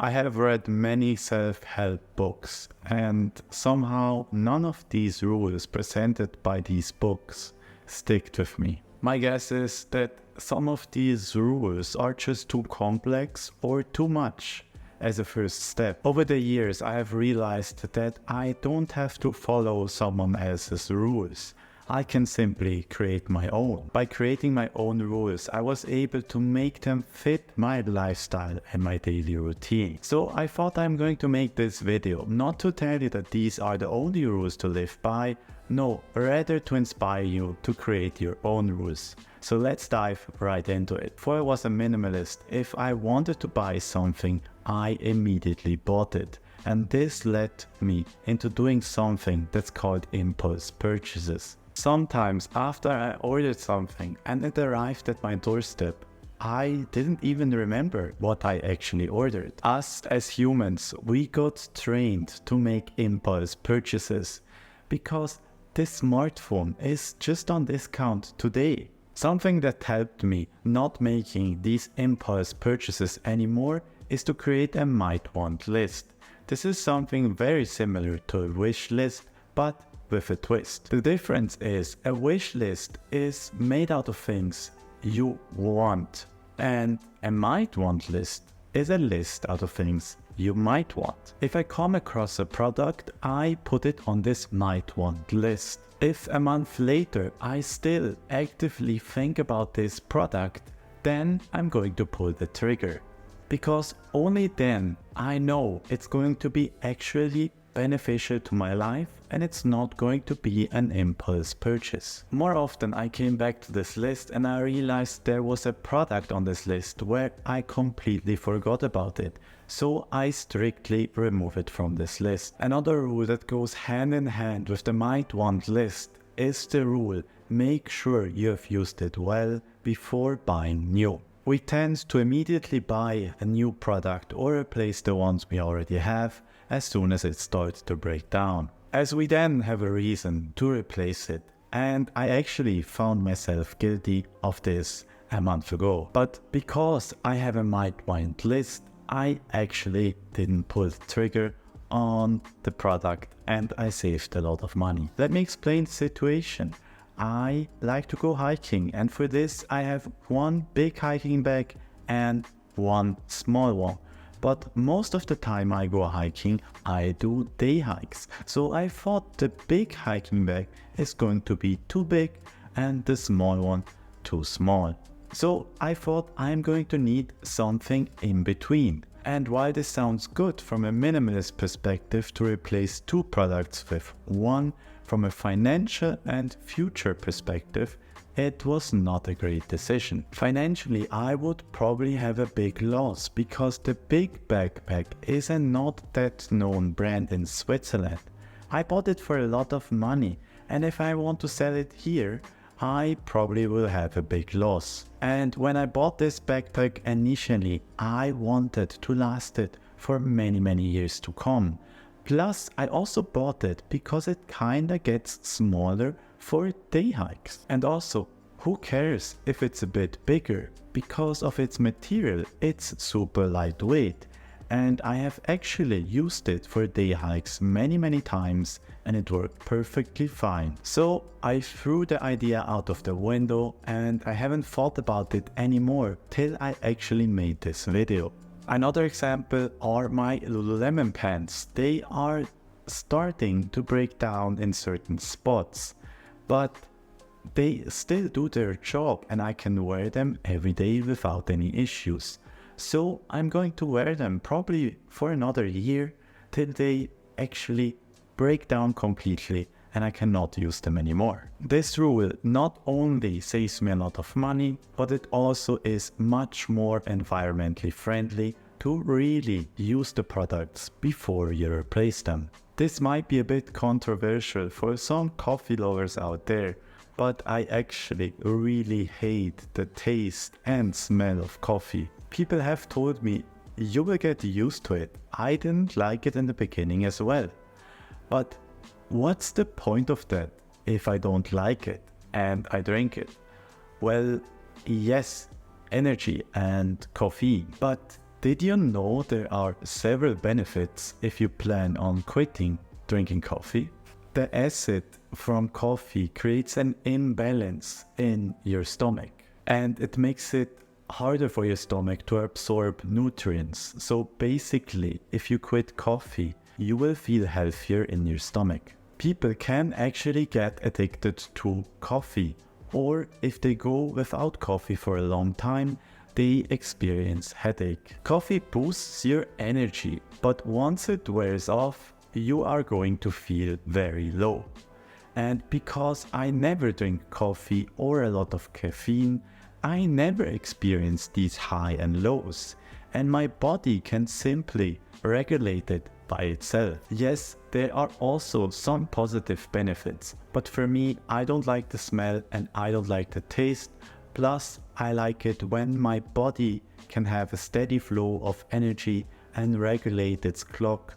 I have read many self-help books, and somehow none of these rules presented by these books stick with me. My guess is that some of these rules are just too complex or too much as a first step. Over the years, I have realized that I don't have to follow someone else's rules. I can simply create my own. By creating my own rules, I was able to make them fit my lifestyle and my daily routine. So I thought I'm going to make this video not to tell you that these are the only rules to live by, no, rather to inspire you to create your own rules. So let's dive right into it. Before I was a minimalist, if I wanted to buy something, I immediately bought it. And this led me into doing something that's called impulse purchases. Sometimes after I ordered something and it arrived at my doorstep, I didn't even remember what I actually ordered. Us as humans, we got trained to make impulse purchases because this smartphone is just on discount today. Something that helped me not making these impulse purchases anymore is to create a might want list. This is something very similar to a wish list, but with a twist. The difference is a wish list is made out of things you want, and a might want list is a list out of things you might want. If I come across a product, I put it on this might want list. If a month later I still actively think about this product, then I'm going to pull the trigger. Because only then I know it's going to be actually beneficial to my life and it's not going to be an impulse purchase. More often I came back to this list and I realized there was a product on this list where I completely forgot about it. So I strictly remove it from this list. Another rule that goes hand in hand with the might want list is the rule: make sure you have used it well before buying new. We tend to immediately buy a new product or replace the ones we already have as soon as it starts to break down, as we then have a reason to replace it. And I actually found myself guilty of this a month ago. But because I have a might want list, I actually didn't pull the trigger on the product and I saved a lot of money. Let me explain the situation. I like to go hiking, and for this I have one big hiking bag and one small one. But most of the time I go hiking, I do day hikes. So I thought the big hiking bag is going to be too big and the small one too small. So I thought I'm going to need something in between. And while this sounds good from a minimalist perspective to replace two products with one, from a financial and future perspective, it was not a great decision. Financially, I would probably have a big loss because the big backpack is a not that known brand in Switzerland. I bought it for a lot of money, and if I want to sell it here, I probably will have a big loss. And when I bought this backpack initially, I wanted to last it for many years to come. Plus, I also bought it because it kinda gets smaller for day hikes. And also, who cares if it's a bit bigger? Because of its material, it's super lightweight. And I have actually used it for day hikes many times and it worked perfectly fine. So I threw the idea out of the window and I haven't thought about it anymore till I actually made this video. Another example are my Lululemon pants. They are starting to break down in certain spots, but they still do their job and I can wear them every day without any issues. So I'm going to wear them probably for another year till they actually break down completely and I cannot use them anymore. This rule not only saves me a lot of money, but it also is much more environmentally friendly to really use the products before you replace them. This might be a bit controversial for some coffee lovers out there, but I actually really hate the taste and smell of coffee. People have told me, you will get used to it. I didn't like it in the beginning as well. But what's the point of that if I don't like it and I drink it? Well, yes, energy and coffee, but Did you know there are several benefits if you plan on quitting drinking coffee? The acid from coffee creates an imbalance in your stomach, and it makes it harder for your stomach to absorb nutrients. So basically, if you quit coffee, you will feel healthier in your stomach. People can actually get addicted to coffee, or if they go without coffee for a long time, they experience headache. Coffee boosts your energy, but once it wears off, you are going to feel very low. And because I never drink coffee or a lot of caffeine, I never experience these high and lows, and my body can simply regulate it by itself. Yes, there are also some positive benefits, but for me, I don't like the smell and I don't like the taste. Plus, I like it when my body can have a steady flow of energy and regulate its clock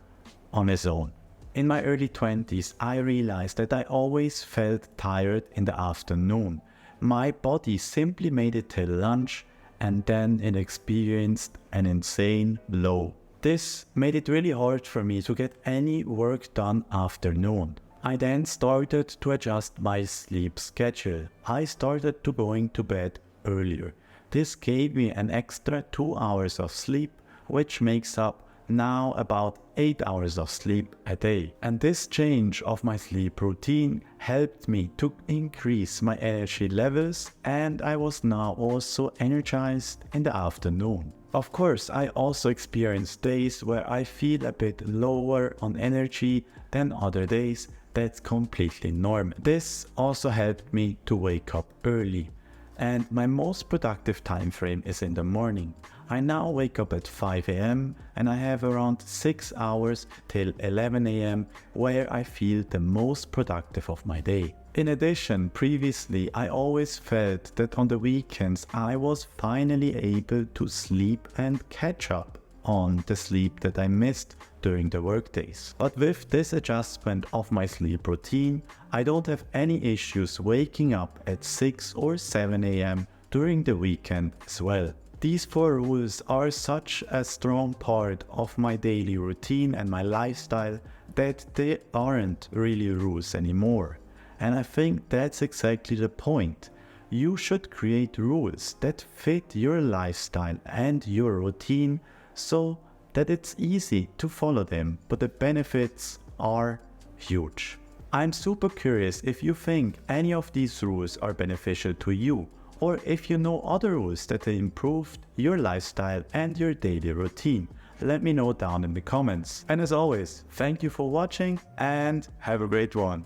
on its own. In my early 20s, I realized that I always felt tired in the afternoon. My body simply made it till lunch, and then it experienced an insane low. This made it really hard for me to get any work done after noon. I then started to adjust my sleep schedule. I started to going to bed earlier. This gave me an extra 2 hours of sleep, which makes up now about 8 hours of sleep a day. And this change of my sleep routine helped me to increase my energy levels, and I was now also energized in the afternoon. Of course, I also experienced days where I feel a bit lower on energy than other days. That's completely normal. This also helped me to wake up early, and my most productive time frame is in the morning. I now wake up at 5 a.m. and I have around 6 hours till 11 a.m. where I feel the most productive of my day. In addition, previously I always felt that on the weekends I was finally able to sleep and catch up on the sleep that I missed during the workdays. But with this adjustment of my sleep routine, I don't have any issues waking up at 6 or 7 a.m. during the weekend as well. These 4 rules are such a strong part of my daily routine and my lifestyle that they aren't really rules anymore. And I think that's exactly the point. You should create rules that fit your lifestyle and your routine so that it's easy to follow them, but the benefits are huge. I'm super curious if you think any of these rules are beneficial to you, or if you know other rules that improved your lifestyle and your daily routine. Let me know down in the comments. And as always, thank you for watching and have a great one.